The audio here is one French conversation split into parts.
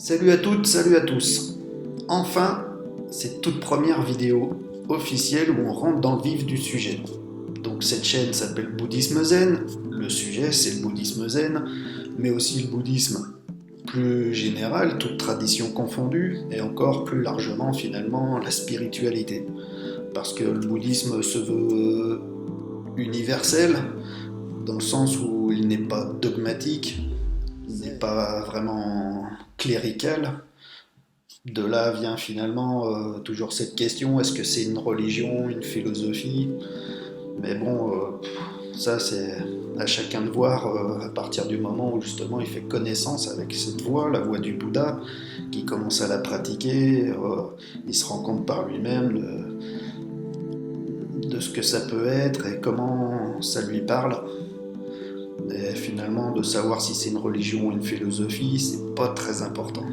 Salut à toutes, salut à tous. Enfin, cette toute première vidéo officielle où on rentre dans le vif du sujet. Donc cette chaîne s'appelle Bouddhisme Zen, le sujet c'est le bouddhisme zen, mais aussi le bouddhisme plus général, toute tradition confondue, et encore plus largement finalement la spiritualité. Parce que le bouddhisme se veut universel, dans le sens où il n'est pas dogmatique, il n'est pas vraiment clérical. De là vient finalement toujours cette question, est-ce que c'est une religion, une philosophie? Mais bon, ça c'est à chacun de voir à partir du moment où justement il fait connaissance avec cette voie, la voie du Bouddha, qui commence à la pratiquer, il se rend compte par lui-même de ce que ça peut être et comment ça lui parle. Et finalement, de savoir si c'est une religion ou une philosophie, c'est pas très important.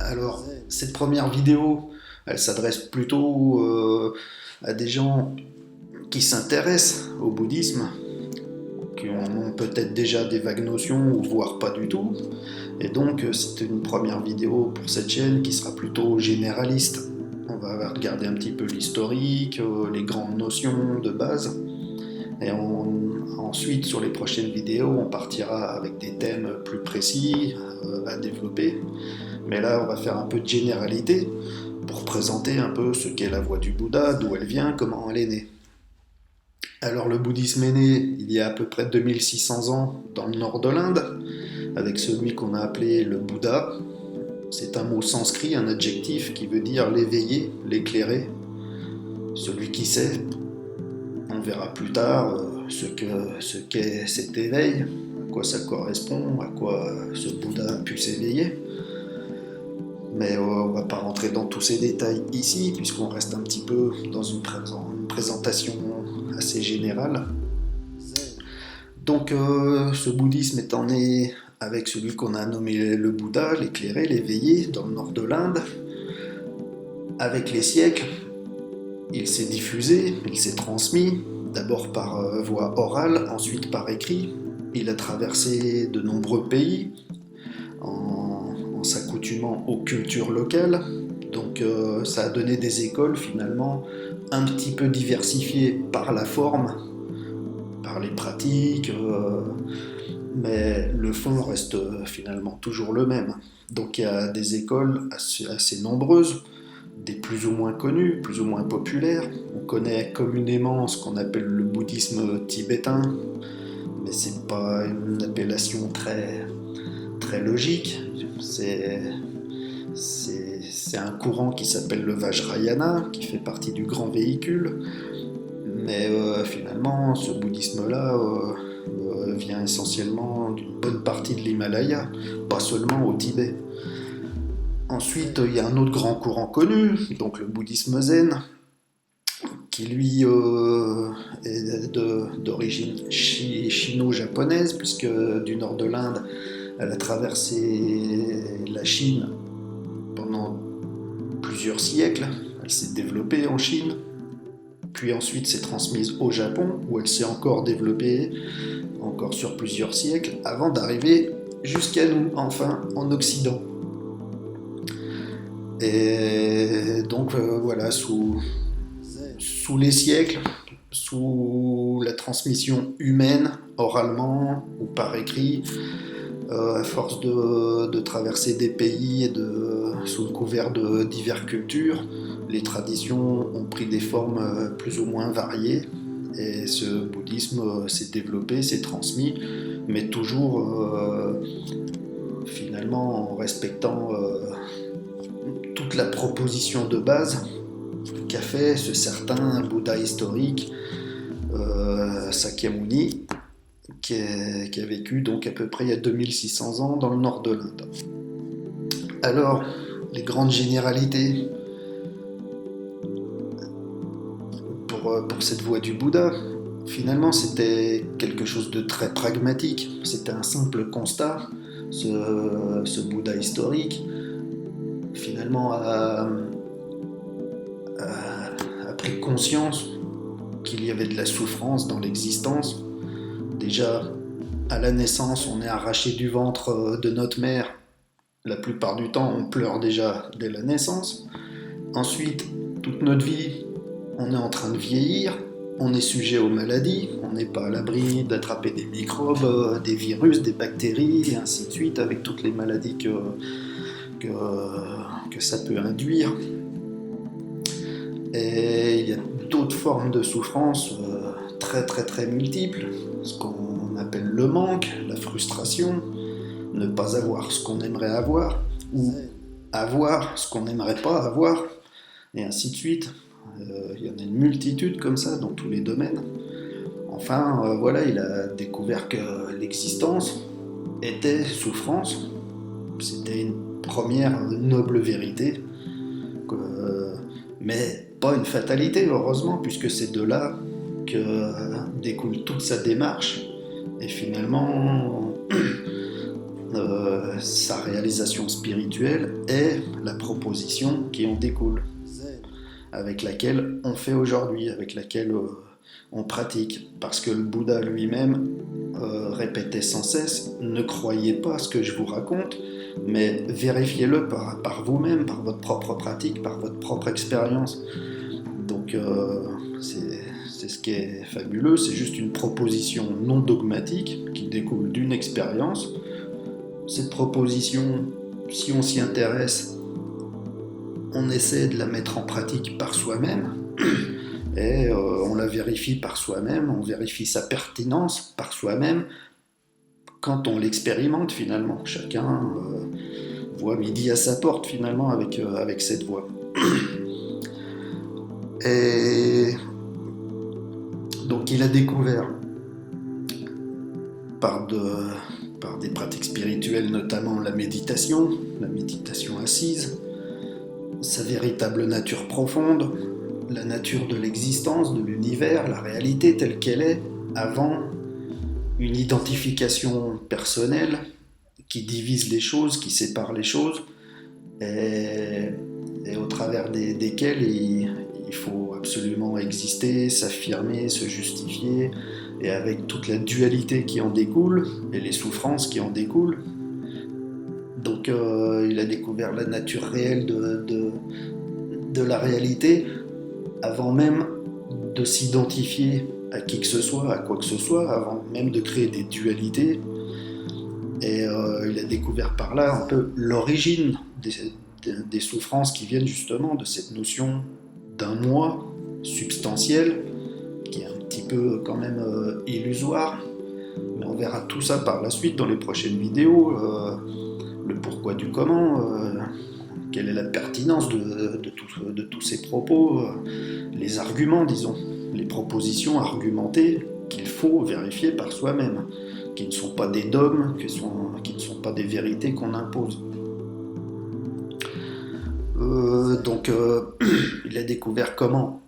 Alors, cette première vidéo, elle s'adresse plutôt à des gens qui s'intéressent au bouddhisme, qui ont peut-être déjà des vagues notions ou voire pas du tout. Et donc, c'est une première vidéo pour cette chaîne qui sera plutôt généraliste. On va regarder un petit peu l'historique, les grandes notions de base. Et ensuite, sur les prochaines vidéos, on partira avec des thèmes plus précis à développer. Mais là, on va faire un peu de généralité pour présenter un peu ce qu'est la voie du Bouddha, d'où elle vient, comment elle est née. Alors, le bouddhisme est né il y a à peu près 2600 ans dans le nord de l'Inde, avec celui qu'on a appelé le Bouddha. C'est un mot sanskrit, un adjectif qui veut dire l'éveillé, l'éclairé, celui qui sait. On verra plus tard ce qu'est cet éveil, à quoi ça correspond, à quoi ce Bouddha a pu s'éveiller. Mais on ne va pas rentrer dans tous ces détails ici, puisqu'on reste un petit peu dans une présentation assez générale. Donc ce bouddhisme étant né avec celui qu'on a nommé le Bouddha, l'éclairé, l'éveillé, dans le nord de l'Inde, avec les siècles, il s'est diffusé, il s'est transmis, d'abord par voie orale, ensuite par écrit. Il a traversé de nombreux pays en s'accoutumant aux cultures locales. Donc ça a donné des écoles finalement un petit peu diversifiées par la forme, par les pratiques, mais le fond reste finalement toujours le même. Donc il y a des écoles assez nombreuses, des plus ou moins connues, plus ou moins populaires. On connaît communément ce qu'on appelle le bouddhisme tibétain, mais c'est pas une appellation très logique. C'est un courant qui s'appelle le Vajrayana, qui fait partie du grand véhicule. Mais finalement, ce bouddhisme-là vient essentiellement d'une bonne partie de l'Himalaya, pas seulement au Tibet. Ensuite, il y a un autre grand courant connu, donc le bouddhisme zen, qui lui est d'origine chino-japonaise, puisque du nord de l'Inde, elle a traversé la Chine pendant plusieurs siècles. Elle s'est développée en Chine, puis ensuite s'est transmise au Japon, où elle s'est encore développée, encore sur plusieurs siècles, avant d'arriver jusqu'à nous, enfin, en Occident. Et donc voilà, sous les siècles, sous la transmission humaine, oralement ou par écrit, à force de traverser des pays et sous le couvert de diverses cultures, les traditions ont pris des formes plus ou moins variées et ce bouddhisme s'est développé, s'est transmis, mais toujours finalement en respectant toute la proposition de base qu'a fait ce certain Bouddha historique, Sakyamuni, qui a vécu donc à peu près il y a 2600 ans dans le nord de l'Inde. Alors, les grandes généralités pour cette voie du Bouddha, finalement c'était quelque chose de très pragmatique, c'était un simple constat, ce Bouddha historique, finalement a pris conscience qu'il y avait de la souffrance dans l'existence. Déjà, à la naissance, on est arraché du ventre de notre mère la plupart du temps, on pleure déjà dès la naissance. Ensuite, toute notre vie, on est en train de vieillir, on est sujet aux maladies, on n'est pas à l'abri d'attraper des microbes, des virus, des bactéries, et ainsi de suite, avec toutes les maladies que ça peut induire. Et il y a d'autres formes de souffrance très très très multiples, ce qu'on appelle le manque, la frustration, ne pas avoir ce qu'on aimerait avoir, ou avoir ce qu'on n'aimerait pas avoir, et ainsi de suite. Il y en a une multitude comme ça dans tous les domaines. Enfin, voilà, il a découvert que l'existence était souffrance. C'était une première noble vérité, mais pas une fatalité, heureusement, puisque c'est de là que découle toute sa démarche, et finalement, sa réalisation spirituelle est la proposition qui en découle, avec laquelle on fait aujourd'hui, avec laquelle on pratique. Parce que le Bouddha lui-même répétait sans cesse, ne croyez pas ce que je vous raconte, mais vérifiez-le par vous-même, par votre propre pratique, par votre propre expérience. Donc c'est ce qui est fabuleux, c'est juste une proposition non dogmatique qui découle d'une expérience. Cette proposition, si on s'y intéresse, on essaie de la mettre en pratique par soi-même, et on la vérifie par soi-même, on vérifie sa pertinence par soi-même quand on l'expérimente finalement. Chacun voit midi à sa porte finalement avec cette voie. Et donc il a découvert par des pratiques spirituelles, notamment la méditation assise, sa véritable nature profonde, la nature de l'existence, de l'univers, la réalité telle qu'elle est, avant une identification personnelle qui divise les choses, qui sépare les choses, et au travers desquelles il faut absolument exister, s'affirmer, se justifier, et avec toute la dualité qui en découle, et les souffrances qui en découlent. Donc il a découvert la nature réelle de la réalité avant même de s'identifier à qui que ce soit, à quoi que ce soit, avant même de créer des dualités. Et il a découvert par là un peu l'origine des souffrances qui viennent justement de cette notion d'un moi substantiel, qui est un petit peu quand même illusoire. Mais on verra tout ça par la suite dans les prochaines vidéos. Le pourquoi du comment, quelle est la pertinence de tous ces propos, les arguments, disons, les propositions argumentées qu'il faut vérifier par soi-même, qui ne sont pas des dogmes, qui ne sont pas des vérités qu'on impose. Donc, il a découvert comment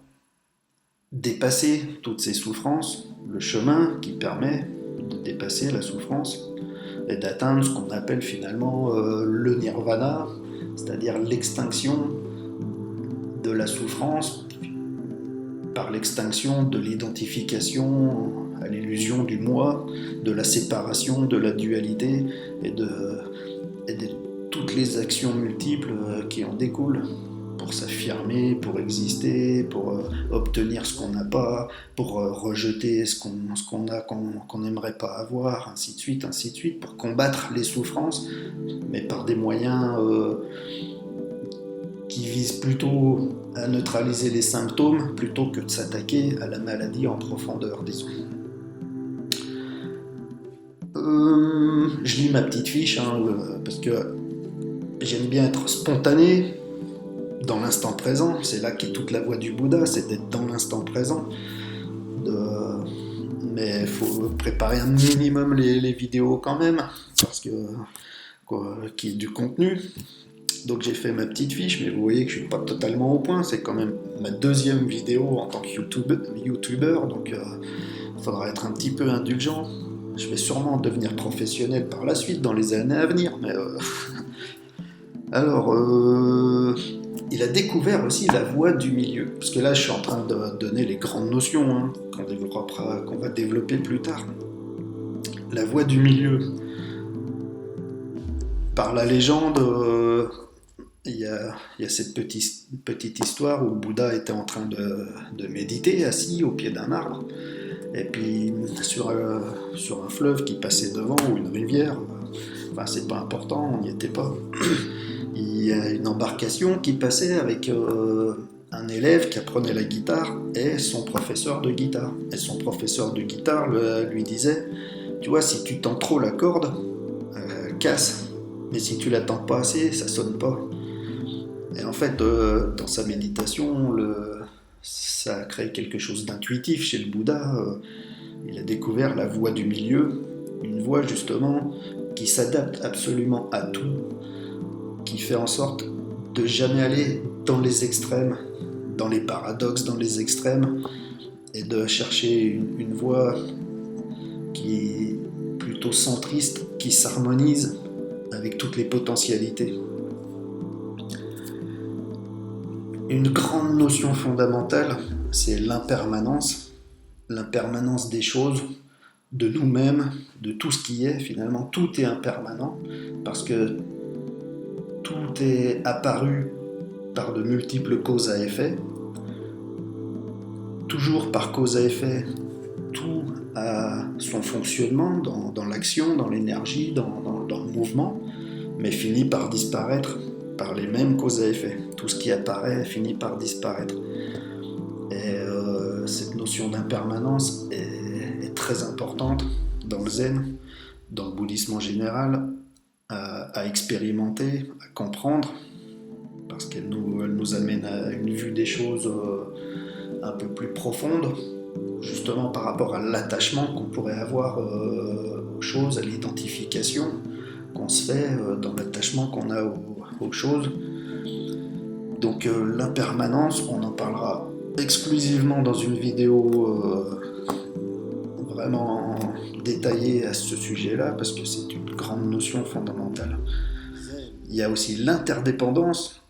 dépasser toutes ces souffrances, le chemin qui permet de dépasser la souffrance et d'atteindre ce qu'on appelle finalement le nirvana, c'est-à-dire l'extinction de la souffrance par l'extinction de l'identification à l'illusion du moi, de la séparation, de la dualité et de toutes les actions multiples qui en découlent pour s'affirmer, pour exister, pour obtenir ce qu'on n'a pas, pour rejeter ce qu'on a qu'on n'aimerait pas avoir, ainsi de suite, pour combattre les souffrances, mais par des moyens qui visent plutôt à neutraliser les symptômes plutôt que de s'attaquer à la maladie en profondeur, disons. Je lis ma petite fiche parce que j'aime bien être spontané dans l'instant présent. C'est là qu'est toute la voie du Bouddha, c'est d'être dans l'instant présent. Mais il faut préparer un minimum les vidéos quand même, parce que qu'il y ait du contenu. Donc j'ai fait ma petite fiche, mais vous voyez que je suis pas totalement au point. C'est quand même ma deuxième vidéo en tant que youtubeur, donc il faudra être un petit peu indulgent. Je vais sûrement devenir professionnel par la suite, dans les années à venir, mais alors il a découvert aussi la voie du milieu, parce que là je suis en train de donner les grandes notions qu'on va développer plus tard. La voie du milieu. Par la légende, il y a cette petite histoire où le Bouddha était en train de méditer, assis au pied d'un arbre, et puis sur un fleuve qui passait devant, ou une rivière, enfin c'est pas important, on n'y était pas, il y a une embarcation qui passait avec un élève qui apprenait la guitare et son professeur de guitare. Et son professeur de guitare lui disait, tu vois, si tu tends trop la corde, casse, mais si tu la tends pas assez, ça sonne pas. Et en fait, dans sa méditation, ça a créé quelque chose d'intuitif chez le Bouddha. Il a découvert la voie du milieu, une voie justement qui s'adapte absolument à tout, qui fait en sorte de jamais aller dans les extrêmes, dans les paradoxes, dans les extrêmes, et de chercher une voie qui est plutôt centriste, qui s'harmonise avec toutes les potentialités. Une grande notion fondamentale, c'est l'impermanence des choses, de nous-mêmes, de tout ce qui est finalement. Tout est impermanent parce que tout est apparu par de multiples causes à effet. Toujours par cause à effet, tout a son fonctionnement dans l'action, dans l'énergie, dans le mouvement, mais finit par disparaître par les mêmes causes à effet. Tout ce qui apparaît finit par disparaître. Et cette notion d'impermanence est très importante dans le zen, dans le bouddhisme en général, à expérimenter, à comprendre, parce qu'elle nous amène à une vue des choses un peu plus profonde, justement par rapport à l'attachement qu'on pourrait avoir aux choses, à l'identification qu'on se fait dans l'attachement qu'on a aux choses. Donc l'impermanence, on en parlera exclusivement dans une vidéo vraiment détaillée à ce sujet-là, parce que c'est une grande notion fondamentale. Il y a aussi l'interdépendance,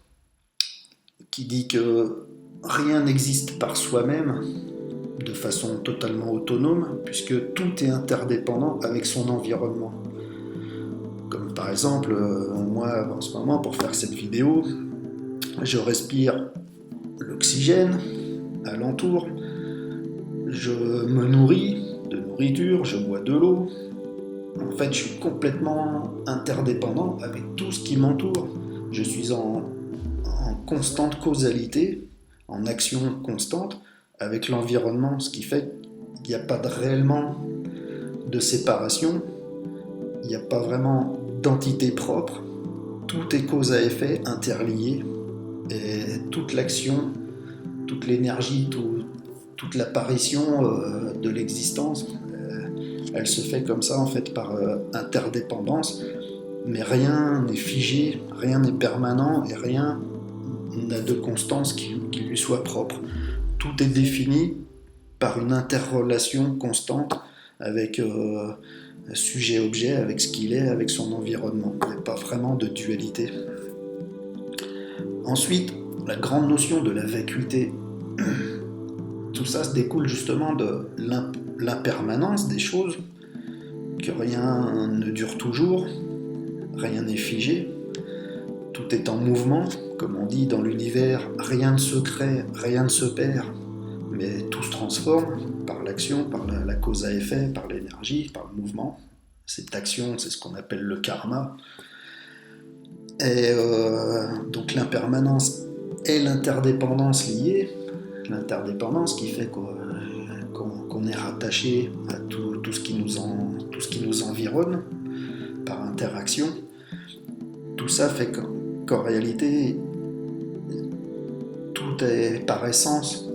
qui dit que rien n'existe par soi-même de façon totalement autonome, puisque tout est interdépendant avec son environnement. Comme par exemple, moi en ce moment, pour faire cette vidéo, je respire l'oxygène alentour, je me nourris de nourriture, je bois de l'eau. En fait, je suis complètement interdépendant avec tout ce qui m'entoure. Je suis en constante causalité, en action constante avec l'environnement, ce qui fait qu'il n'y a pas réellement de séparation, il n'y a pas vraiment d'entité propre, tout est cause à effet, interlié, et toute l'action, toute l'énergie, toute l'apparition de l'existence, elle se fait comme ça en fait par interdépendance, mais rien n'est figé, rien n'est permanent et rien n'a de constance qui lui soit propre. Tout est défini par une interrelation constante avec sujet-objet, avec ce qu'il est, avec son environnement. Il n'y a pas vraiment de dualité. Ensuite, la grande notion de la vacuité. Tout ça se découle justement de l'impermanence des choses, que rien ne dure toujours, rien n'est figé, tout est en mouvement, comme on dit dans l'univers, rien ne se crée, rien ne se perd, mais tout se transforme par l'action, par la cause à effet, par l'énergie, par le mouvement. Cette action, c'est ce qu'on appelle le karma. Et donc l'impermanence et l'interdépendance liées, l'interdépendance qui fait qu'on est rattaché à tout ce qui nous environne par interaction. Tout ça fait qu'en réalité, tout est par essence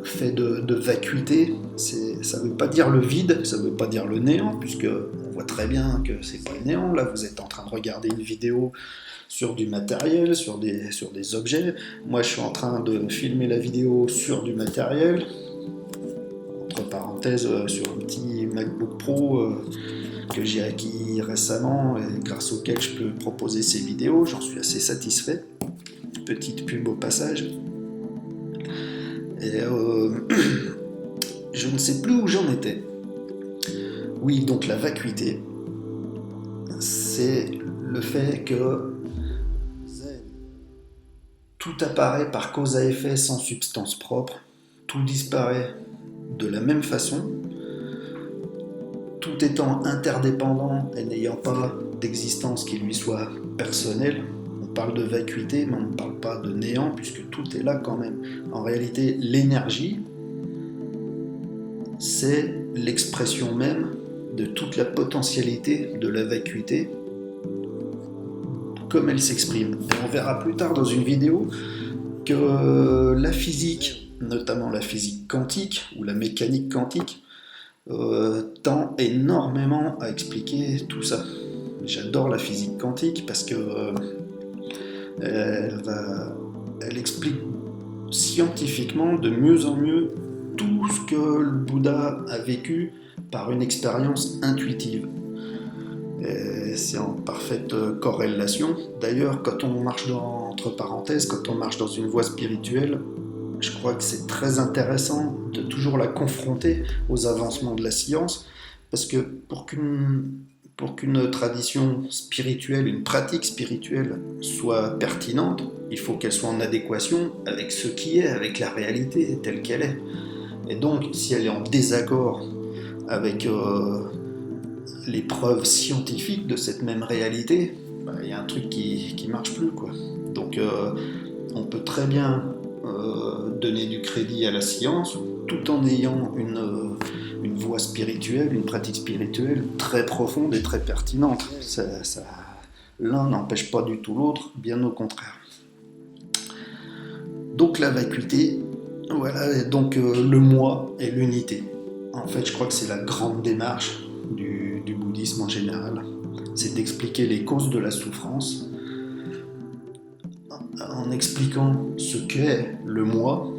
fait de vacuité. Ça ne veut pas dire le vide, ça ne veut pas dire le néant, puisque on voit très bien que c'est pas le néant. Là, vous êtes en train de regarder une vidéo sur du matériel, sur des objets. Moi, je suis en train de filmer la vidéo sur du matériel, entre parenthèses, sur un petit MacBook Pro que j'ai acquis récemment et grâce auquel je peux proposer ces vidéos. J'en suis assez satisfait. Petite pub au passage. Et je ne sais plus où j'en étais. Oui, donc la vacuité. c'est le fait que tout apparaît par cause à effet sans substance propre, tout disparaît de la même façon, tout étant interdépendant et n'ayant pas d'existence qui lui soit personnelle. On parle de vacuité, mais on ne parle pas de néant, puisque tout est là quand même. En réalité, l'énergie, c'est l'expression même de toute la potentialité de la vacuité, comme elle s'exprime. Et on verra plus tard dans une vidéo que la physique, notamment la physique quantique ou la mécanique quantique, tend énormément à expliquer tout ça. J'adore la physique quantique parce que elle explique scientifiquement de mieux en mieux tout ce que le Bouddha a vécu par une expérience intuitive. C'est en parfaite corrélation. D'ailleurs, quand on marche entre parenthèses, quand on marche dans une voie spirituelle, je crois que c'est très intéressant de toujours la confronter aux avancements de la science, parce que pour qu'une tradition spirituelle, une pratique spirituelle soit pertinente, il faut qu'elle soit en adéquation avec ce qui est, avec la réalité telle qu'elle est. Et donc, si elle est en désaccord avec les preuves scientifiques de cette même réalité, il y a un truc qui marche plus, quoi. Donc, on peut très bien donner du crédit à la science tout en ayant une voie spirituelle, une pratique spirituelle très profonde et très pertinente. L'un n'empêche pas du tout l'autre, bien au contraire. Donc la vacuité, voilà, donc le moi et l'unité. En fait, je crois que c'est la grande démarche du bouddhisme en général. C'est d'expliquer les causes de la souffrance en expliquant ce qu'est le moi,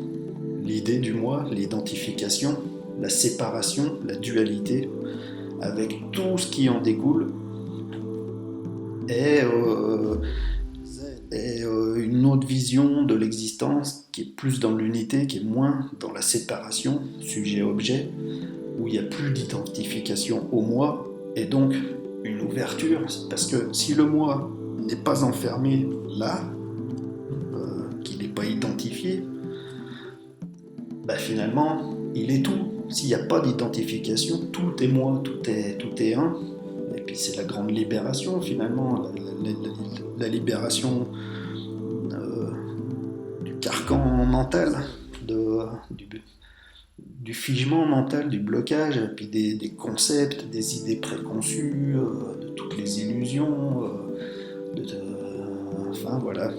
l'idée du moi, l'identification, la séparation, la dualité, avec tout ce qui en découle, et une autre vision de l'existence qui est plus dans l'unité, qui est moins dans la séparation, sujet-objet, où il n'y a plus d'identification au moi, et donc une ouverture, parce que si le moi n'est pas enfermé là, qu'il n'est pas identifié, finalement, il est tout. S'il n'y a pas d'identification, tout est moi, tout est un. Et puis c'est la grande libération, finalement, la libération du carcan mental, du figement mental, du blocage, et puis des concepts, des idées préconçues, de toutes les illusions, enfin voilà.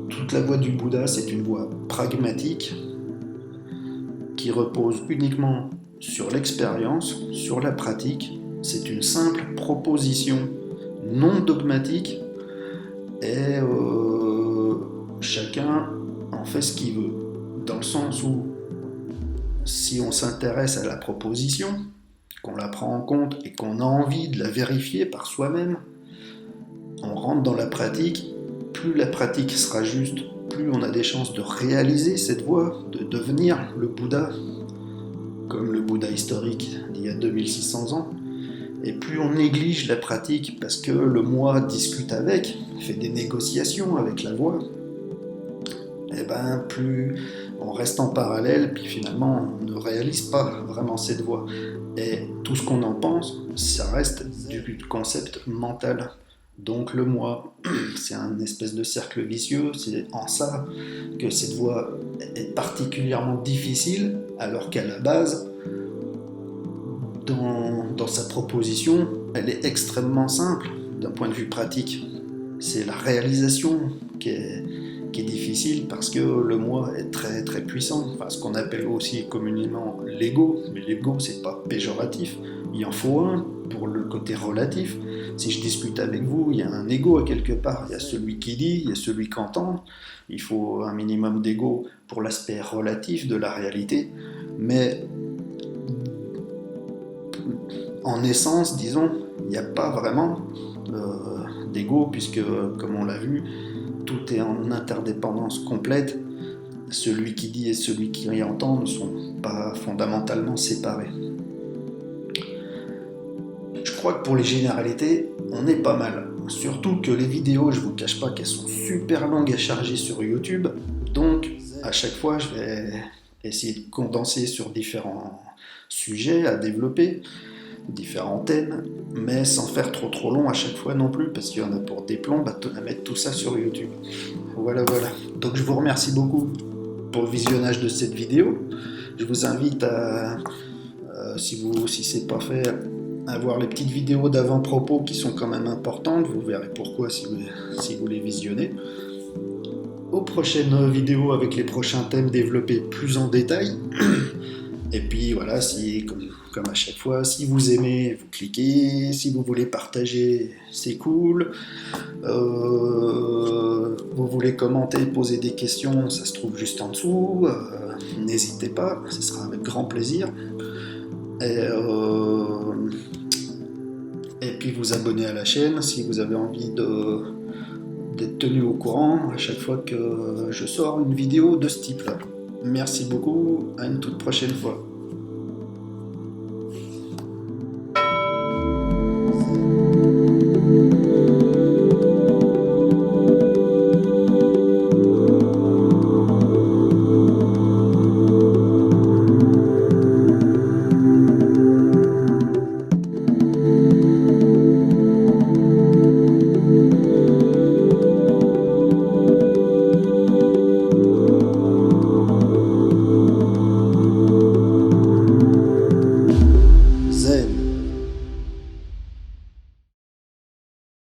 Toute la voie du Bouddha, c'est une voie pragmatique qui repose uniquement sur l'expérience, sur la pratique. C'est une simple proposition non dogmatique et chacun en fait ce qu'il veut. Dans le sens où si on s'intéresse à la proposition, qu'on la prend en compte et qu'on a envie de la vérifier par soi-même, on rentre dans la pratique. Plus la pratique sera juste, plus on a des chances de réaliser cette voie, de devenir le Bouddha, comme le Bouddha historique d'il y a 2600 ans. Et plus on néglige la pratique parce que le moi discute avec, fait des négociations avec la voie, et plus on reste en parallèle, puis finalement on ne réalise pas vraiment cette voie. Et tout ce qu'on en pense, ça reste du concept mental. Donc le moi, c'est un espèce de cercle vicieux, c'est en ça que cette voie est particulièrement difficile, alors qu'à la base, dans sa proposition, elle est extrêmement simple d'un point de vue pratique. C'est la réalisation qui est difficile parce que le moi est très très puissant, enfin, ce qu'on appelle aussi communément l'ego, mais l'ego c'est pas péjoratif, il en faut un pour le côté relatif. Si je discute avec vous, il y a un ego à quelque part, il y a celui qui dit, il y a celui qui entend, il faut un minimum d'ego pour l'aspect relatif de la réalité, mais en essence, disons, il n'y a pas vraiment d'ego puisque, comme on l'a vu, tout est en interdépendance complète. Celui qui dit et celui qui entend ne sont pas fondamentalement séparés. Je crois que pour les généralités, on est pas mal. Surtout que les vidéos, je vous cache pas qu'elles sont super longues à charger sur YouTube. Donc, à chaque fois, je vais essayer de condenser sur différents sujets à développer, différents thèmes, mais sans faire trop long à chaque fois non plus, parce qu'il y en a pour des plombs à mettre tout ça sur YouTube. Voilà. Donc je vous remercie beaucoup pour le visionnage de cette vidéo. Je vous invite à, si c'est pas fait, à voir les petites vidéos d'avant-propos qui sont quand même importantes. Vous verrez pourquoi si vous les visionnez. Aux prochaines vidéos avec les prochains thèmes développés plus en détail. Et puis voilà, comme à chaque fois, si vous aimez, vous cliquez. Si vous voulez partager, c'est cool. Vous voulez commenter, poser des questions, ça se trouve juste en dessous. N'hésitez pas, ce sera avec grand plaisir. Et puis vous abonner à la chaîne si vous avez envie d'être tenu au courant à chaque fois que je sors une vidéo de ce type-là. Merci beaucoup, à une toute prochaine fois.